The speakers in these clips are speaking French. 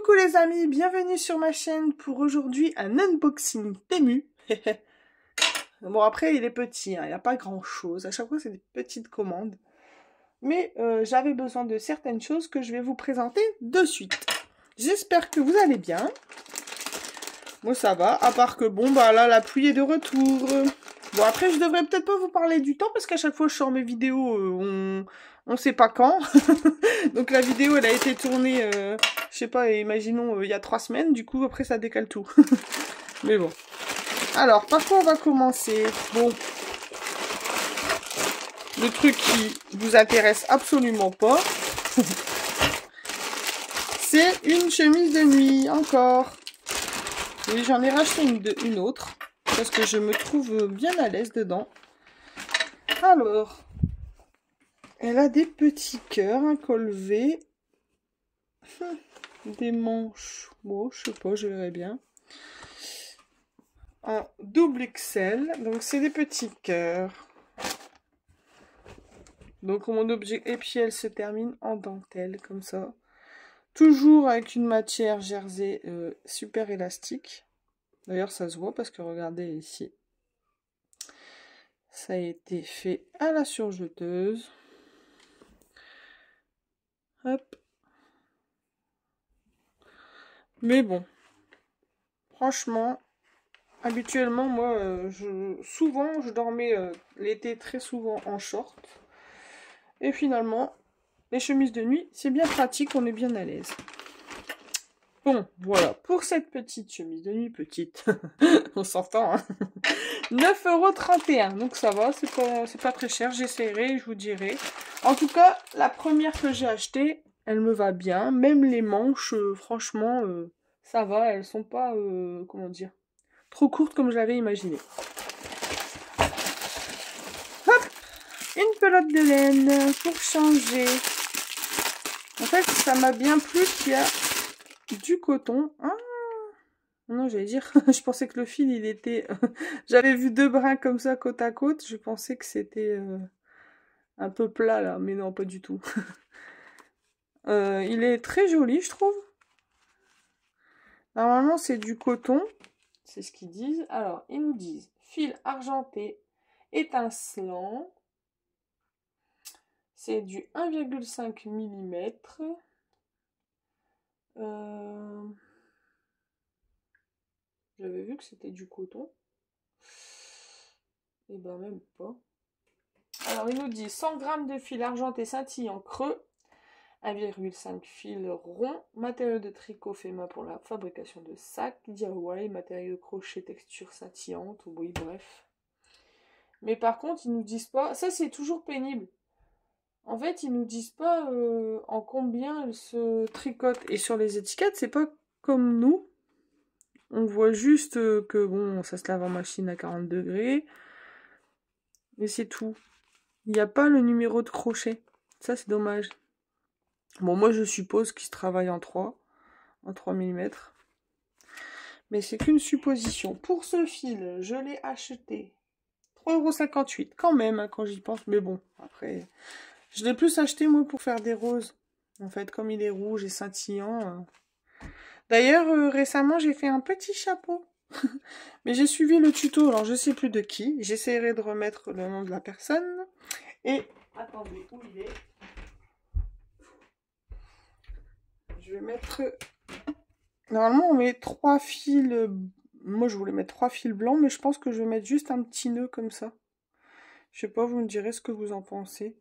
Coucou les amis, bienvenue sur ma chaîne pour aujourd'hui un unboxing Temu. Bon après il est petit, hein, il n'y a pas grand chose, à chaque fois c'est des petites commandes. Mais j'avais besoin de certaines choses que je vais vous présenter de suite. J'espère que vous allez bien. Moi ça va, à part que bon bah là la pluie est de retour. Bon après je devrais peut-être pas vous parler du temps parce qu'à chaque fois je sors mes vidéos, on sait pas quand. Donc la vidéo elle a été tournée, je sais pas, imaginons il y a 3 semaines, du coup après ça décale tout. Mais bon. Alors par quoi on va commencer? Bon. Le truc qui vous intéresse absolument pas. C'est une chemise de nuit, encore. Oui, j'en ai racheté une autre. Parce que je me trouve bien à l'aise dedans. Alors. Elle a des petits cœurs, un col V. Des manches. Bon, je sais pas, je verrai bien. En double XL. Donc c'est des petits cœurs. Donc mon objet. Et puis elle se termine en dentelle, comme ça. Toujours avec une matière jersey super élastique. D'ailleurs, ça se voit parce que regardez ici. Ça a été fait à la surjeteuse. Hop. Mais bon. Franchement, habituellement, moi, souvent, je dormais l'été très souvent en short. Et finalement, les chemises de nuit, c'est bien pratique, on est bien à l'aise. Bon, voilà, pour cette petite chemise de nuit, petite, on s'entend, hein. 9,31 €, donc ça va, c'est pas très cher, j'essaierai, je vous dirai. En tout cas, la première que j'ai achetée, elle me va bien, même les manches, franchement, ça va, elles sont pas, comment dire, trop courtes comme je l'avais imaginé. Hop, une pelote de laine pour changer. En fait, ça m'a bien plu qu'il y a du coton. Ah non, j'allais dire, je pensais que le fil, il était... J'avais vu 2 brins comme ça, côte à côte. Je pensais que c'était un peu plat, là. Mais non, pas du tout. Il est très joli, je trouve. Normalement, c'est du coton. C'est ce qu'ils disent. Alors, ils nous disent fil argenté étincelant. C'est du 1,5 mm. J'avais vu que c'était du coton. Et ben même pas. Alors il nous dit 100 g de fil argenté scintillant creux, 1,5 fil rond, matériau de tricot fait main pour la fabrication de sacs, DIY, matériau de crochet texture scintillante, oui bref. Mais par contre ils nous disent pas, ça c'est toujours pénible. En fait ils nous disent pas en combien elle se tricote. Et sur les étiquettes c'est pas comme nous. On voit juste que bon, ça se lave en machine à 40 degrés. Et c'est tout. Il n'y a pas le numéro de crochet. Ça, c'est dommage. Bon, moi, je suppose qu'il se travaille en 3 mm. Mais c'est qu'une supposition. Pour ce fil, je l'ai acheté 3,58 € quand même, hein, quand j'y pense. Mais bon, après, je l'ai plus acheté, moi, pour faire des roses. En fait, comme il est rouge et scintillant... D'ailleurs, récemment, j'ai fait un petit chapeau. Mais j'ai suivi le tuto, alors je sais plus de qui. J'essaierai de remettre le nom de la personne. Et, attendez, où il est? Je vais mettre... Normalement, on met 3 fils... Moi, je voulais mettre 3 fils blancs, mais je pense que je vais mettre juste un petit nœud comme ça. Je sais pas, vous me direz ce que vous en pensez.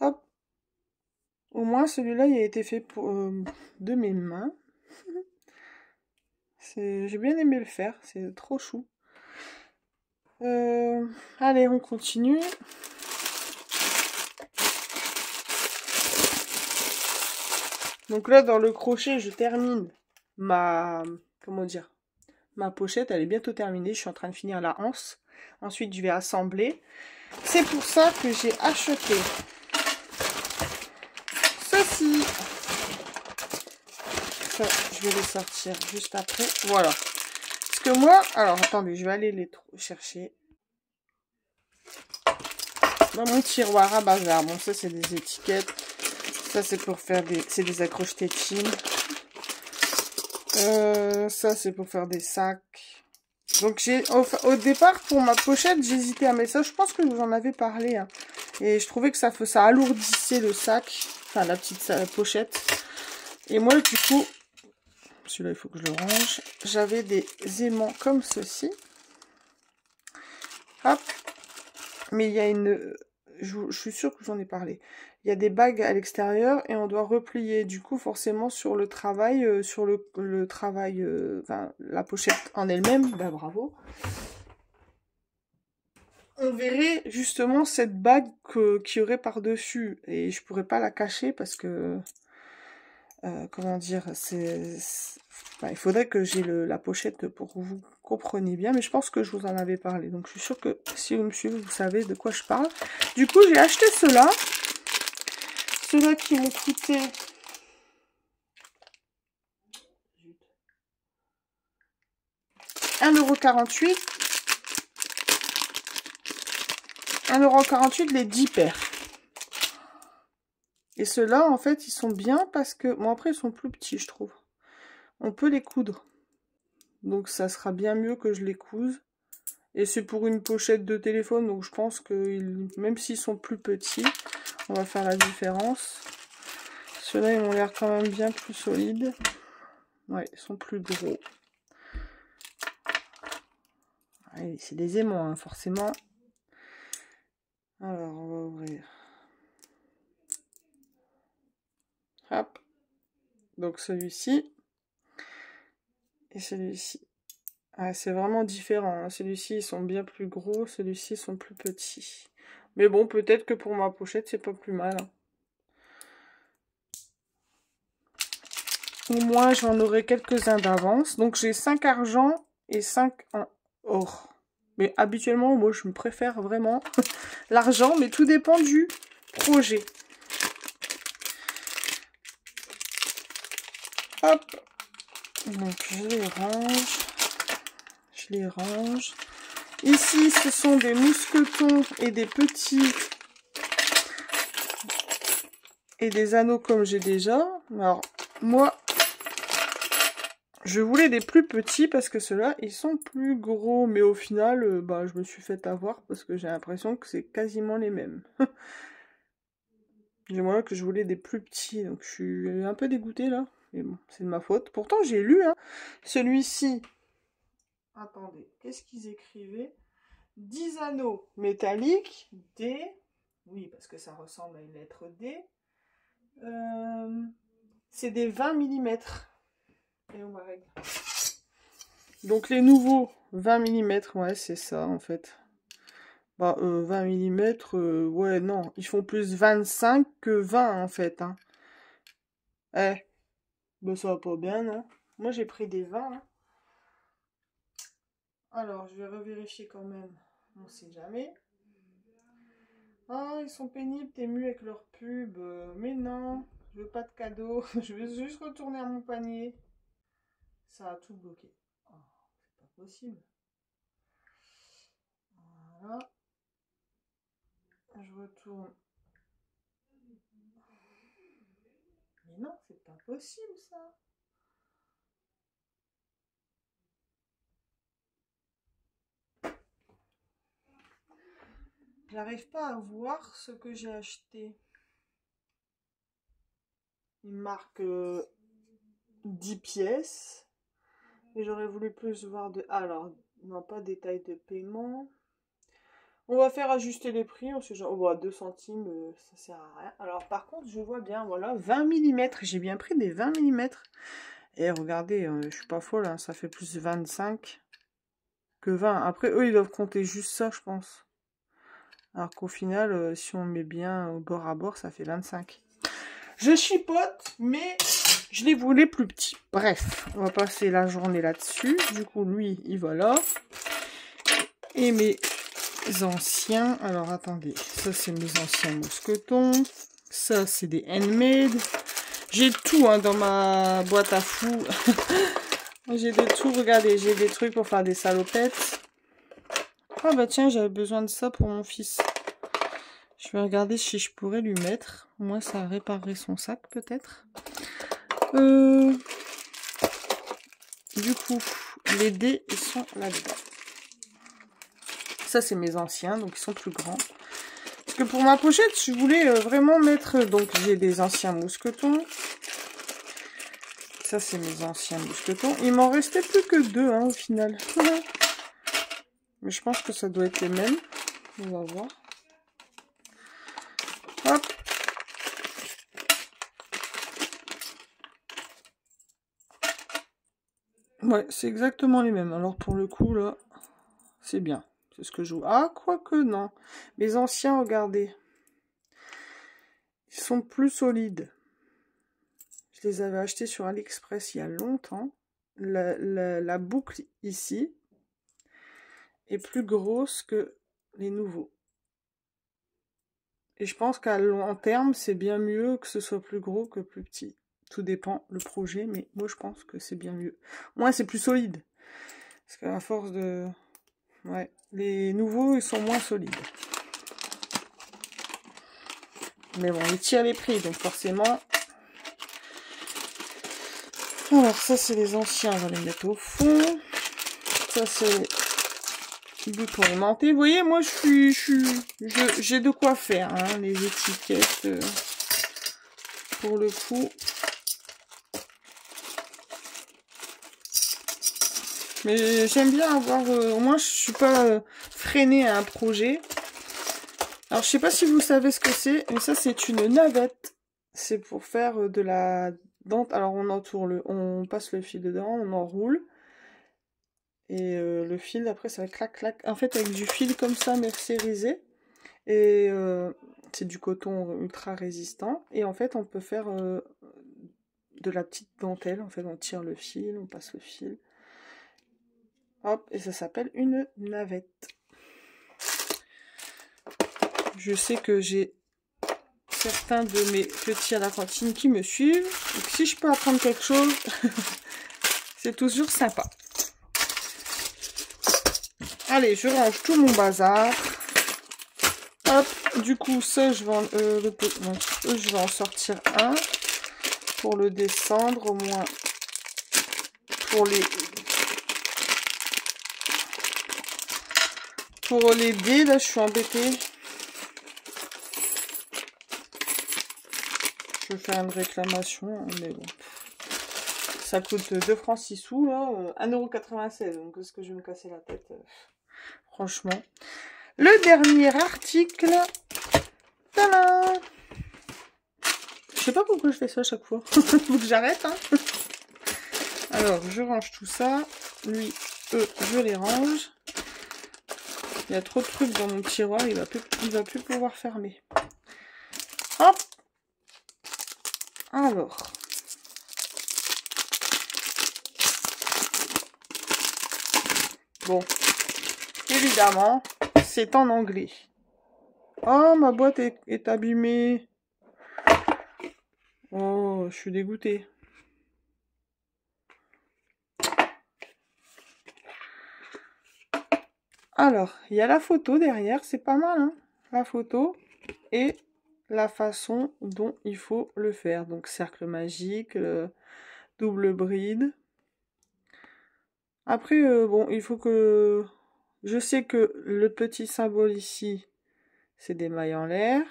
Hop. Au moins, celui-là, il a été fait pour, de mes mains. J'ai bien aimé le faire, c'est trop chou. Allez, on continue. Donc là, dans le crochet, je termine ma... Comment dire? Ma pochette, elle est bientôt terminée. Je suis en train de finir la anse. Ensuite, je vais assembler. C'est pour ça que j'ai acheté ceci. Ça, je vais les sortir juste après. Voilà. Parce que moi... Alors, attendez, je vais aller les chercher. Dans mon tiroir à bazar. Bon, ça, c'est des étiquettes. Ça, c'est pour faire des... C'est des accroches tétines. Ça, c'est pour faire des sacs. Donc, au départ, pour ma pochette, j'hésitais à mettre ça. Je pense que je vous en avais parlé. Hein. Et je trouvais que ça alourdissait le sac. Enfin, la petite pochette. Et moi, du coup, celui-là, il faut que je le range. J'avais des aimants comme ceci. Hop. Mais il y a une... Je suis sûre que j'en ai parlé. Il y a des bagues à l'extérieur et on doit replier. Du coup, forcément, sur le travail, enfin, la pochette en elle-même, bah bravo. On verrait justement cette bague qu'il y aurait par-dessus. Et je pourrais pas la cacher parce que... comment dire, il faudrait que j'ai la pochette pour que vous compreniez bien, mais je pense que je vous en avais parlé. Donc je suis sûre que si vous me suivez, vous savez de quoi je parle. Du coup, j'ai acheté ceux-là. Ceux-là qui m'ont coûté... €1,48. 1,48 € les 10 paires. Et ceux-là, en fait, ils sont bien parce que... Bon, après, ils sont plus petits, je trouve. On peut les coudre. Donc, ça sera bien mieux que je les couse. Et c'est pour une pochette de téléphone, donc je pense que même s'ils sont plus petits, on va faire la différence. Ceux-là, ils ont l'air quand même bien plus solides. Ouais, ils sont plus gros. Ouais, c'est des aimants, hein, forcément. Alors, on va ouvrir. Hop. Donc celui-ci. Et celui-ci. Ah, c'est vraiment différent. Hein. Celui-ci, ils sont bien plus gros. Celui-ci, ils sont plus petits. Mais bon, peut-être que pour ma pochette, c'est pas plus mal. Hein. Au moins, j'en aurai quelques-uns d'avance. Donc, j'ai 5 argent et 5 en or. Mais habituellement, moi, je me préfère vraiment l'argent. Mais tout dépend du projet. Hop. Donc, je les range. Je les range. Ici, ce sont des mousquetons et des petits... et des anneaux comme j'ai déjà. Alors, moi... je voulais des plus petits parce que ceux-là, ils sont plus gros. Mais au final, bah, je me suis fait avoir parce que j'ai l'impression que c'est quasiment les mêmes. Moi que je voulais des plus petits. Donc je suis un peu dégoûtée là. Mais bon, c'est de ma faute. Pourtant, j'ai lu. Hein. Celui-ci. Attendez, qu'est-ce qu'ils écrivaient? 10 anneaux métalliques. D. Oui, parce que ça ressemble à une lettre D. C'est des 20 mm. Et on va régler. Donc les nouveaux 20 mm, ouais, c'est ça en fait. Bah, 20 mm, ouais, non, ils font plus 25 que 20 en fait. Hein. Eh, ben ça va pas bien, non? Moi j'ai pris des 20. Hein. Alors, je vais revérifier quand même. On sait jamais. Ah, ils sont pénibles, t'es mu avec leur pub. Mais non, je veux pas de cadeau. Je vais juste retourner à mon panier. Ça a tout bloqué. Oh, c'est pas possible. Voilà. Je retourne. Mais non, c'est pas possible ça. J'arrive pas à voir ce que j'ai acheté. Il marque 10 pièces. Et j'aurais voulu plus voir de... Alors, non, pas détail de paiement. On va faire ajuster les prix. On sait genre, oh, 2 centimes, ça sert à rien. Alors, par contre, je vois bien, voilà, 20 mm. J'ai bien pris des 20 mm. Et regardez, je suis pas folle, hein, ça fait plus 25 que 20. Après, eux, ils doivent compter juste ça, je pense. Alors qu'au final, si on met bien au bord à bord, ça fait 25. Je chipote, mais je les voulais plus petits. Bref, on va passer la journée là-dessus. Du coup, lui, il va là. Et mes anciens... Alors, attendez. Ça, c'est mes anciens mousquetons. Ça, c'est des handmade. J'ai tout hein, dans ma boîte à fous. J'ai de tout. Regardez, j'ai des trucs pour faire des salopettes. Ah bah tiens, j'avais besoin de ça pour mon fils. Je vais regarder si je pourrais lui mettre. Au moins, ça réparerait son sac, peut-être. du coup, les dés, ils sont là-dedans. Ça, c'est mes anciens, donc ils sont plus grands. Parce que pour ma pochette, je voulais vraiment mettre... Donc, j'ai des anciens mousquetons. Ça, c'est mes anciens mousquetons. Il m'en restait plus que 2, hein, au final. Mais je pense que ça doit être les mêmes. On va voir. Hop. Ouais, c'est exactement les mêmes. Alors, pour le coup, là, c'est bien. C'est ce que je joue. Ah, quoique, non. Mes anciens, regardez. Ils sont plus solides. Je les avais achetés sur AliExpress il y a longtemps. La boucle ici est plus grosse que les nouveaux. Et je pense qu'à long terme, c'est bien mieux que ce soit plus gros que plus petit. Tout dépend le projet, mais moi je pense que c'est bien mieux. Moins c'est plus solide. Parce qu'à force de... Ouais, les nouveaux, ils sont moins solides. Mais bon, ils tirent les prix, donc forcément... Alors ça, c'est les anciens, on va les mettre au fond. Ça, c'est... bouton aimanté. Vous voyez, moi, j'ai de quoi faire, hein, les étiquettes. Pour le coup... Mais j'aime bien avoir... au moins, je suis pas freinée à un projet. Alors, je sais pas si vous savez ce que c'est, mais ça, c'est une navette. C'est pour faire de la dente. Alors, on passe le fil dedans, on enroule. Et le fil, après, ça va clac, clac. En fait, avec du fil comme ça, mercérisé. Et c'est du coton ultra résistant. Et en fait, on peut faire de la petite dentelle. En fait, on tire le fil, on passe le fil. Hop, et ça s'appelle une navette. Je sais que j'ai certains de mes petits à la cantine qui me suivent. Donc si je peux apprendre quelque chose, c'est toujours sympa. Allez, je range tout mon bazar. Hop, du coup, ça, je vais en sortir un pour le descendre, au moins pour les dés. Là, je suis embêtée. Je vais faire une réclamation, mais bon. Ça coûte 2 francs 6 sous, là, 1,96 €. Donc, est-ce que je vais me casser la tête franchement. Le dernier article. Tadam! Je sais pas pourquoi je fais ça à chaque fois. Faut que j'arrête, hein. Alors, je range tout ça. Lui, eux, je les range. Il y a trop de trucs dans mon tiroir, il va plus pouvoir fermer. Hop! Alors. Bon. Évidemment, c'est en anglais. Oh, ma boîte est abîmée. Oh, je suis dégoûtée. Alors, il y a la photo derrière, c'est pas mal, hein, la photo. Et la façon dont il faut le faire. Donc, cercle magique, double bride. Après, bon, il faut que... Je sais que le petit symbole ici, c'est des mailles en l'air.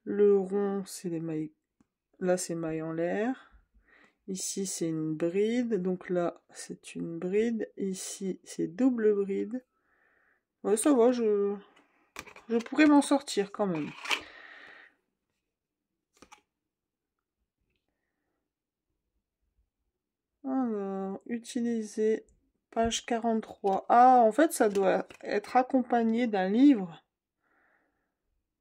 Le rond, c'est des mailles... Là, c'est mailles en l'air. Ici, c'est une bride. Donc là, c'est une bride. Ici, c'est double bride. Ouais, ça va, je pourrais m'en sortir quand même. Alors, utiliser page 43. Ah, en fait, ça doit être accompagné d'un livre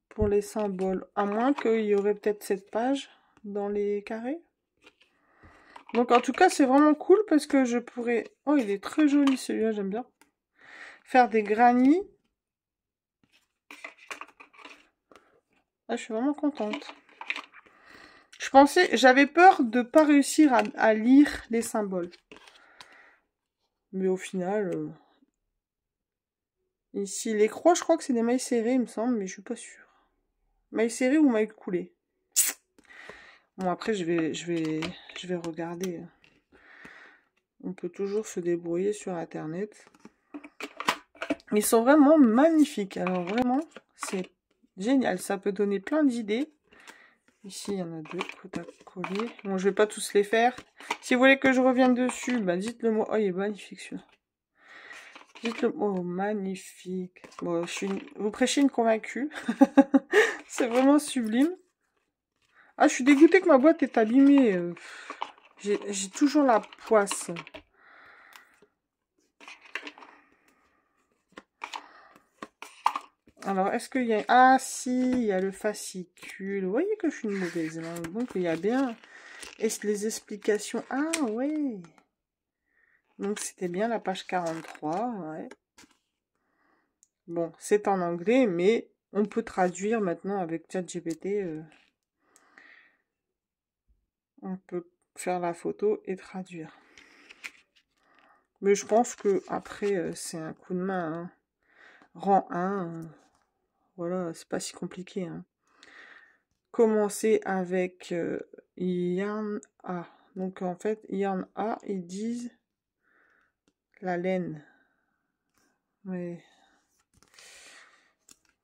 pour les symboles. À moins qu'il y aurait peut-être cette page dans les carrés. Donc, en tout cas, c'est vraiment cool parce que je pourrais... Oh, il est très joli celui-là, j'aime bien. Faire des granits. Ah, je suis vraiment contente. J'avais peur de pas réussir à lire les symboles. Mais au final, ici, les croix, je crois que c'est des mailles serrées, il me semble, mais je suis pas sûre. Mailles serrées ou mailles coulées? Bon, après, je vais regarder. On peut toujours se débrouiller sur internet. Ils sont vraiment magnifiques. Alors vraiment, c'est génial. Ça peut donner plein d'idées. Ici, il y en a 2 côte à coller. Bon, je vais pas tous les faire. Si vous voulez que je revienne dessus, bah dites-le moi. Oh, il est magnifique celui-là. Dites-le moi. Oh, magnifique. Bon, vous prêchez une convaincue. C'est vraiment sublime. Ah, je suis dégoûtée que ma boîte est abîmée. J'ai toujours la poisse. Alors, est-ce qu'il y a... Ah, si, il y a le fascicule. Vous voyez que je suis une mauvaise langue. Donc, il y a bien... Est-ce les explications... Ah, ouais. Donc, c'était bien la page 43, ouais. Bon, c'est en anglais, mais on peut traduire maintenant avec ChatGPT. On peut faire la photo et traduire. Mais je pense que après c'est un coup de main. Hein. Rang 1... Voilà, c'est pas si compliqué. Hein. Commencer avec Yarn A. Donc en fait, Yarn A, ils disent la laine. Mais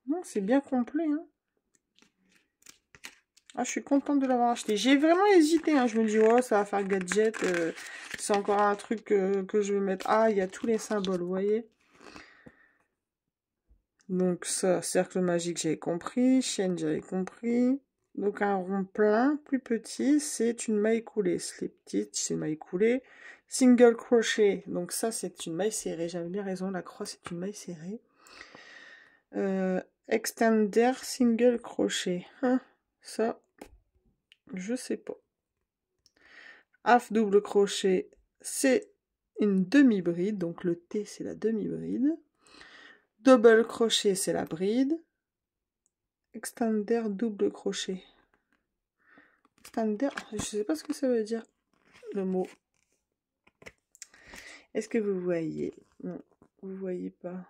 non, c'est bien complet. Hein. Ah, je suis contente de l'avoir acheté. J'ai vraiment hésité. Hein. Je me dis, oh, ça va faire gadget. C'est encore un truc que je vais mettre. Ah, il y a tous les symboles, vous voyez. Donc ça, cercle magique, j'avais compris. Chaîne, j'avais compris. Donc un rond plein, plus petit, c'est une maille coulée. Slip stitch, c'est une maille coulée. Single crochet, donc ça c'est une maille serrée. J'avais bien raison, la croix c'est une maille serrée. Extender single crochet. Hein, ça, je sais pas. Half double crochet, c'est une demi-bride. Donc le T c'est la demi-bride. Double crochet, c'est la bride. Extender double crochet. Extender, je sais pas ce que ça veut dire, le mot. Est-ce que vous voyez? Non, vous voyez pas.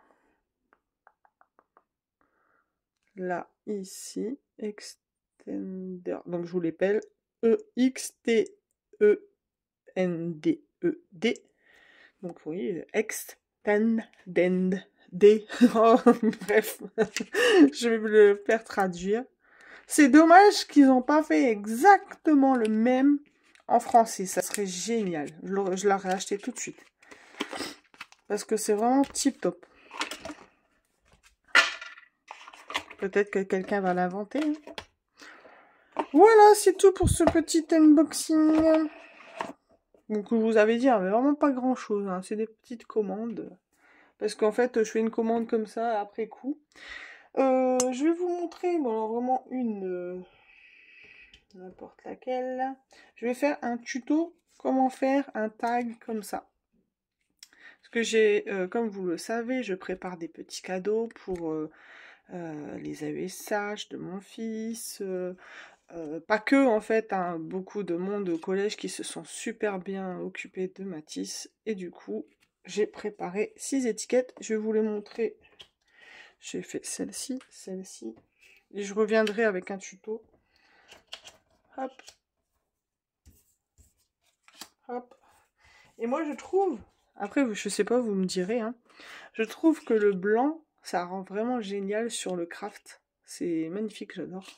Là, ici, extender. Donc je vous l'appelle E-X-T-E-N-D-E-D. Donc vous voyez, extended. Oh, bref, je vais le faire traduire. C'est dommage qu'ils n'ont pas fait exactement le même en français. Ça serait génial. Je l'aurais acheté tout de suite. Parce que c'est vraiment tip top. Peut-être que quelqu'un va l'inventer. Voilà, c'est tout pour ce petit unboxing. Donc, je vous avais dit, mais vraiment pas grand-chose. Hein. C'est des petites commandes. Parce qu'en fait, je fais une commande comme ça, après coup. Je vais vous montrer, bon, alors vraiment une... n'importe laquelle. Je vais faire un tuto, comment faire un tag comme ça. Parce que j'ai, comme vous le savez, je prépare des petits cadeaux pour les AESH de mon fils. Pas que, en fait, hein, beaucoup de monde au collège qui se sont super bien occupés de Matisse. Et du coup, j'ai préparé 6 étiquettes. Je vais vous les montrer. J'ai fait celle-ci, celle-ci. Et je reviendrai avec un tuto. Hop. Hop. Et moi, je trouve... Après, je sais pas, vous me direz. Hein, je trouve que le blanc, ça rend vraiment génial sur le craft. C'est magnifique, j'adore.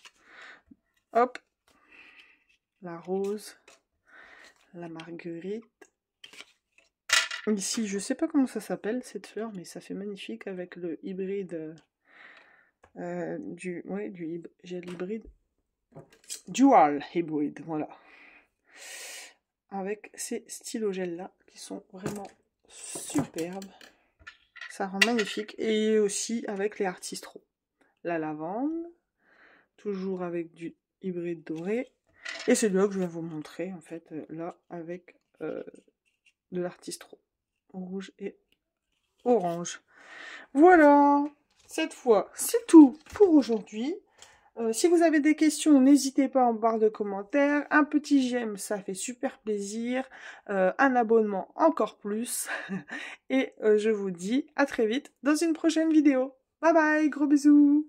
Hop. La rose. La marguerite. Ici, je sais pas comment ça s'appelle, cette fleur, mais ça fait magnifique avec le hybride j'ai l'hybride dual hybride, voilà. Avec ces stylo-gels là, qui sont vraiment superbes. Ça rend magnifique. Et aussi avec les artistros. La lavande, toujours avec du hybride doré. Et celui-là que je vais vous montrer, en fait, là, avec de l'artistro. Rouge et orange. Voilà, cette fois, c'est tout pour aujourd'hui. Si vous avez des questions, n'hésitez pas en barre de commentaires. Un petit j'aime, ça fait super plaisir. Un abonnement, encore plus. Et je vous dis à très vite dans une prochaine vidéo. Bye bye, gros bisous.